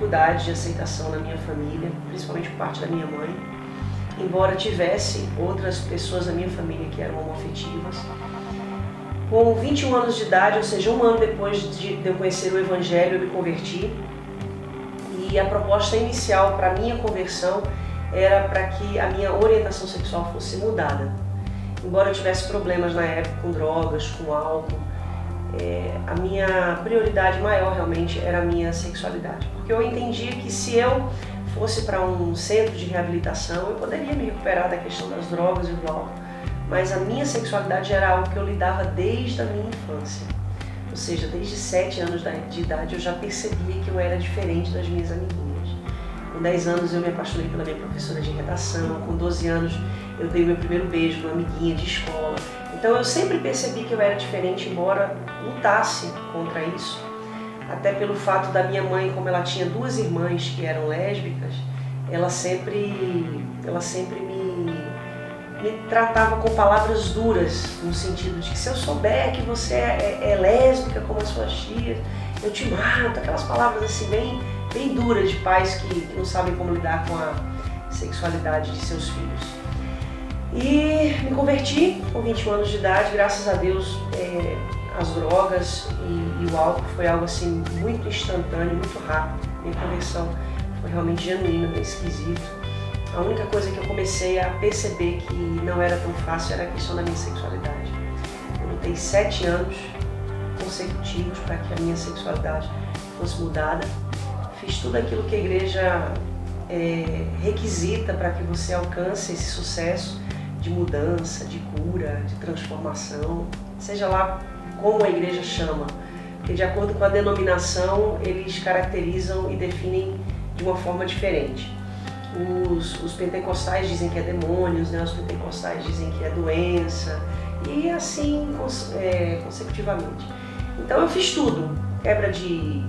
dificuldade de aceitação na minha família, principalmente por parte da minha mãe, embora tivesse outras pessoas da minha família que eram homoafetivas. Com 21 anos de idade, ou seja, um ano depois de eu conhecer o Evangelho, eu me converti. E a proposta inicial para a minha conversão era para que a minha orientação sexual fosse mudada. Embora eu tivesse problemas na época com drogas, com álcool, a minha prioridade maior realmente era a minha sexualidade. Porque eu entendia que se eu fosse para um centro de reabilitação, eu poderia me recuperar da questão das drogas e do álcool. Mas a minha sexualidade era algo que eu lidava desde a minha infância. Ou seja, desde 7 anos de idade eu já percebia que eu era diferente das minhas amiguinhas. Com 10 anos eu me apaixonei pela minha professora de redação, com 12 anos eu dei o meu primeiro beijo numa amiguinha de escola. Então eu sempre percebi que eu era diferente, embora lutasse contra isso. Até pelo fato da minha mãe, como ela tinha 2 irmãs que eram lésbicas, ela sempre me tratava com palavras duras, no sentido de que se eu souber que você é lésbica como as suas tias, eu te mato, aquelas palavras assim bem duras de pais que não sabem como lidar com a sexualidade de seus filhos. E me converti com 21 anos de idade, graças a Deus as drogas e o álcool foi algo assim muito instantâneo, muito rápido. Minha conversão foi realmente genuína nesse quesito. A única coisa que eu comecei a perceber que não era tão fácil era a questão da minha sexualidade. Eu lutei 7 anos consecutivos para que a minha sexualidade fosse mudada. Fiz tudo aquilo que a igreja requisita para que você alcance esse sucesso de mudança, de cura, de transformação, seja lá como a igreja chama, porque de acordo com a denominação eles caracterizam e definem de uma forma diferente. Os pentecostais dizem que é demônios, né? Os pentecostais dizem que é doença e assim consecutivamente. Então eu fiz tudo, quebra de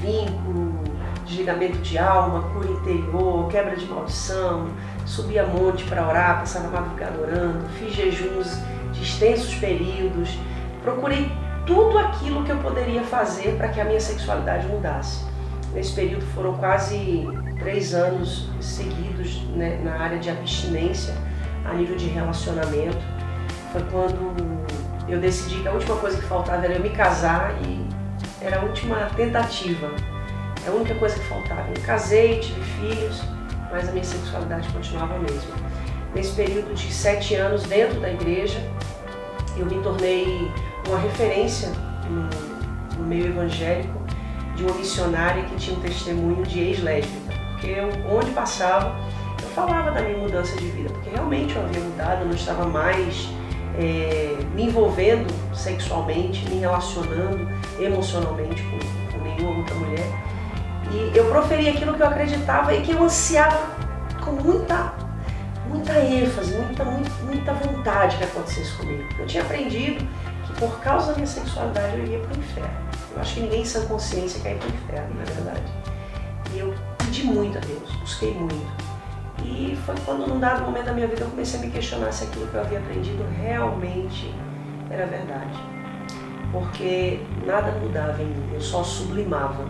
vínculo, desligamento de alma, cura interior, quebra de maldição, subia monte para orar, passava a madrugada orando, fiz jejuns de extensos períodos, procurei tudo aquilo que eu poderia fazer para que a minha sexualidade mudasse. Nesse período foram quase 3 anos seguidos, né, na área de abstinência, a nível de relacionamento. Foi quando eu decidi que a última coisa que faltava era eu me casar e era a última tentativa. É a única coisa que faltava. Eu casei, tive filhos, mas a minha sexualidade continuava a mesma. Nesse período de 7 anos dentro da igreja, eu me tornei uma referência no meio evangélico de uma missionária que tinha um testemunho de ex-lésbica. Porque onde passava, eu falava da minha mudança de vida, porque realmente eu havia mudado, eu não estava mais me envolvendo sexualmente, me relacionando emocionalmente com nenhuma outra mulher. E eu proferi aquilo que eu acreditava e que eu ansiava com muita ênfase, muita vontade que acontecesse comigo. Eu tinha aprendido que por causa da minha sexualidade eu iria para o inferno. Eu acho que ninguém em sã consciência quer ir para o inferno, na verdade. E eu pedi muito a Deus, busquei muito. E foi quando, num dado momento da minha vida, eu comecei a me questionar se aquilo que eu havia aprendido realmente era verdade. Porque nada mudava em mim, eu só sublimava.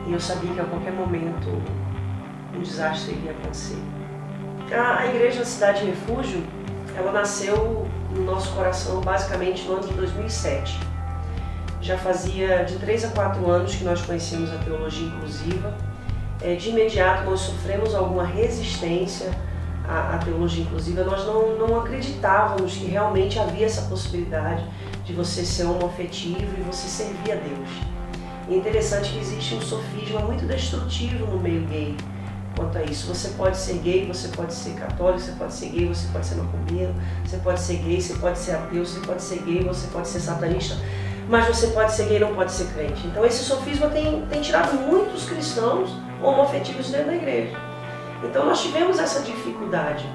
E eu sabia que a qualquer momento um desastre iria acontecer. A Igreja da Cidade Refúgio, ela nasceu no nosso coração basicamente no ano de 2007. Já fazia de 3 a 4 anos que nós conhecemos a teologia inclusiva. De imediato nós sofremos alguma resistência à teologia inclusiva. Nós não acreditávamos que realmente havia essa possibilidade de você ser homoafetivo e você servir a Deus. E é interessante que existe um sofisma muito destrutivo no meio gay quanto a isso. Você pode ser gay, você pode ser católico, você pode ser gay, você pode ser macumbeiro, você pode ser gay, você pode ser ateu, você pode ser gay, você pode ser satanista, mas você pode ser gay e não pode ser crente. Então esse sofisma tem tirado muitos cristãos homoafetivos dentro da igreja. Então nós tivemos essa dificuldade,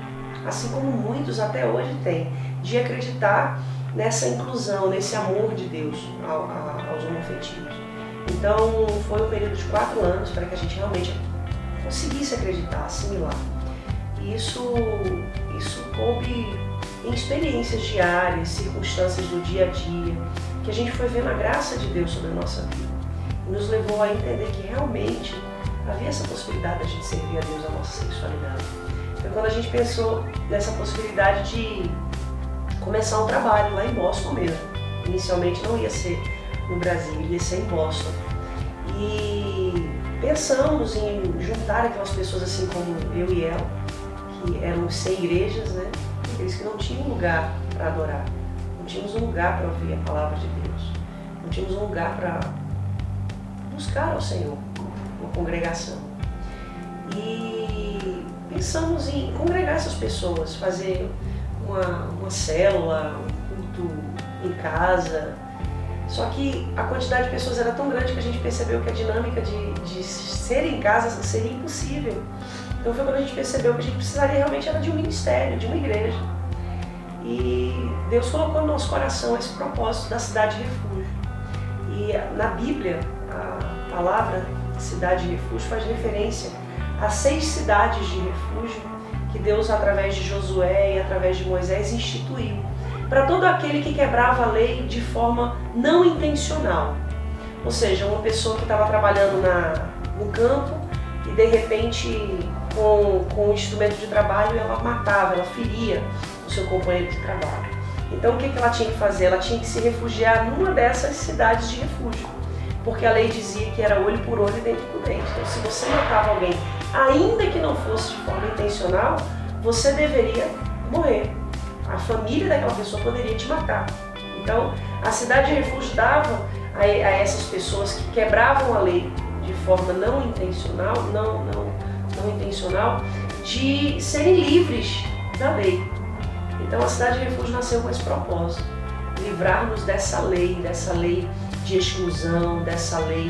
assim como muitos até hoje têm, de acreditar nessa inclusão, nesse amor de Deus aos homoafetivos. Então foi um período de 4 anos para que a gente realmente conseguisse acreditar, assimilar. E isso coube em experiências diárias, circunstâncias do dia a dia, que a gente foi vendo a graça de Deus sobre a nossa vida. E nos levou a entender que realmente havia essa possibilidade da gente servir a Deus a nossa sexualidade. Então quando a gente pensou nessa possibilidade de começar um trabalho lá em Boston mesmo, inicialmente não ia ser no Brasil, ia ser em Boston. E pensamos em juntar aquelas pessoas assim como eu e ela, que eram sem igrejas, né? Aqueles que não tinham lugar para adorar, não tínhamos um lugar para ouvir a palavra de Deus, não tínhamos um lugar para buscar ao Senhor, uma congregação. E pensamos em congregar essas pessoas, fazer uma célula, um culto em casa. Só que a quantidade de pessoas era tão grande que a gente percebeu que a dinâmica de ser em casa seria impossível. Então foi quando a gente percebeu que a gente precisaria realmente era de um ministério, de uma igreja. E Deus colocou no nosso coração esse propósito da cidade de refúgio. E na Bíblia, a palavra cidade de refúgio faz referência a 6 cidades de refúgio que Deus, através de Josué e através de Moisés, instituiu para todo aquele que quebrava a lei de forma não intencional. Ou seja, uma pessoa que estava trabalhando no campo e de repente com o instrumento de trabalho ela matava, ela feria o seu companheiro de trabalho. Então o que ela tinha que fazer? Ela tinha que se refugiar numa dessas cidades de refúgio, porque a lei dizia que era olho por olho e dente por dente. Então se você matava alguém, ainda que não fosse de forma intencional, você deveria morrer. A família daquela pessoa poderia te matar. Então, a cidade de refúgio dava a essas pessoas que quebravam a lei de forma não intencional, de serem livres da lei. Então, a cidade de refúgio nasceu com esse propósito: livrar-nos dessa lei de exclusão, dessa lei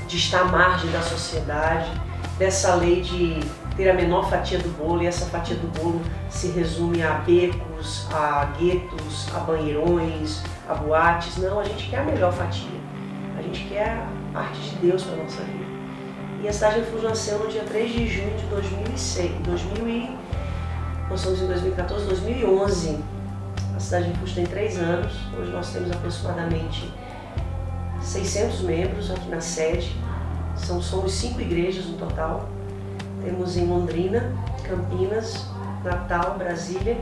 de estar à margem da sociedade, dessa lei de ter a menor fatia do bolo, e essa fatia do bolo se resume a becos, a guetos, a banheirões, a boates. Não, a gente quer a melhor fatia. A gente quer a parte de Deus para a nossa vida. E a cidade de refúgio nasceu no dia 3 de junho de 2006. Nós estamos em 2014, 2011. A cidade de refúgio tem 3 anos. Hoje nós temos aproximadamente 600 membros aqui na sede. Somos 5 igrejas no total. Temos em Londrina, Campinas, Natal, Brasília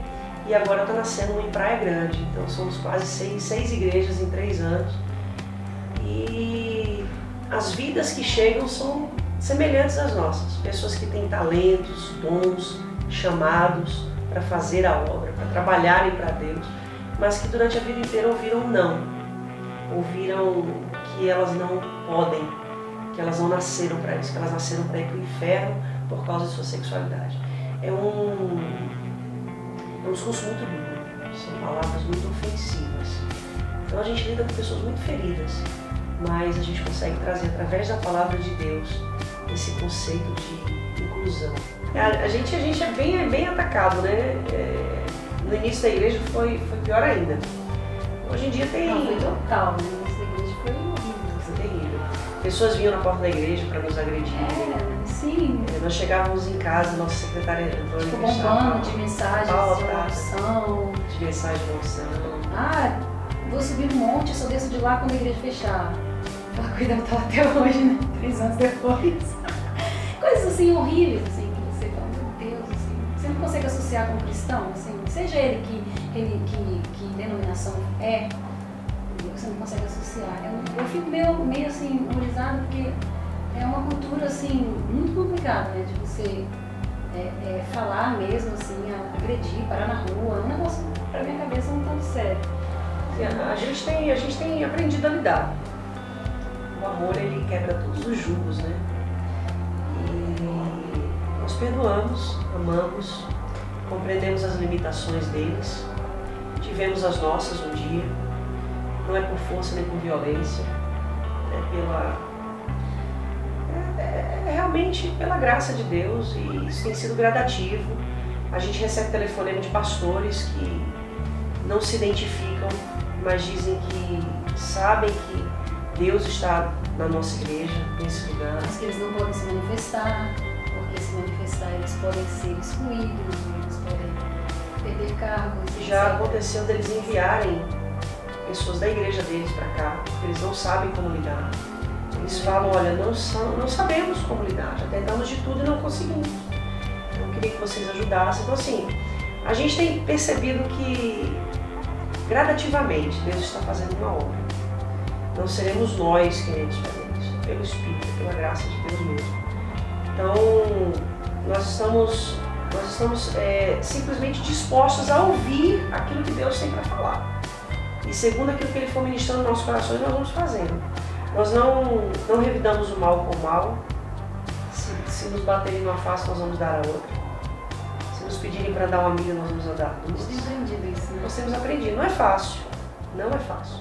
e agora está nascendo uma em Praia Grande. Então somos quase 6 igrejas em 3 anos. E as vidas que chegam são semelhantes às nossas. Pessoas que têm talentos, dons, chamados para fazer a obra, para trabalharem para Deus, mas que durante a vida inteira ouviram não. Ouviram que elas não podem, que elas não nasceram para isso, que elas nasceram para ir para o inferno por causa de sua sexualidade. É um discurso muito duro, são palavras muito ofensivas. Então a gente lida com pessoas muito feridas, mas a gente consegue trazer através da palavra de Deus esse conceito de inclusão. A gente é bem atacado, né? No início da igreja foi pior ainda. Hoje em dia tem... Não, foi total, né? No início da igreja foi horrível. Foi terrível. Pessoas vinham na porta da igreja para nos agredir. Sim. Nós chegávamos em casa, nossa secretária entrou em bombando de mensagens de oração. De mensagem de oração. Ah, vou subir um monte, só desço de lá quando a igreja fechar. Aquela cuidado tá até hoje, né? 3 anos depois. Coisas assim horríveis, assim, que você fala, meu Deus, assim. Você não consegue associar com um cristão, assim, seja ele que denominação é, você não consegue associar. Eu fico meio assim, horrorizada, porque é uma cultura assim, muito complicada, né? De você falar mesmo, assim, agredir, parar na rua. É um negócio, pra minha cabeça, não tão sério. A gente tem aprendido a lidar. O amor, ele quebra todos os julgos, né? E nós perdoamos, amamos, compreendemos as limitações deles, tivemos as nossas um dia. Não é por força nem por violência, é realmente pela graça de Deus, e isso tem sido gradativo. A gente recebe telefonema de pastores que não se identificam, mas dizem que sabem que Deus está na nossa igreja, nesse lugar. Mas que eles não podem se manifestar, porque se manifestar eles podem ser excluídos, eles podem perder cargos. Já aconteceu deles enviarem pessoas da igreja deles para cá, porque eles não sabem como lidar. Eles falam, olha, não sabemos como lidar, já tentamos de tudo e não conseguimos. Então eu queria que vocês ajudassem. Então assim, a gente tem percebido que gradativamente Deus está fazendo uma obra. Não seremos nós que iremos fazer isso, pelo Espírito, pela graça de Deus mesmo. Então nós estamos simplesmente dispostos a ouvir aquilo que Deus tem para falar. E segundo aquilo que Ele for ministrando nos nossos corações, nós vamos fazendo. Nós não revidamos o mal com o mal. Se nos baterem numa face, nós vamos dar a outra. Se nos pedirem para dar uma milha, nós vamos dar duas. Nós temos aprendido isso, né? Nós temos aprendido. Não é fácil. Não é fácil.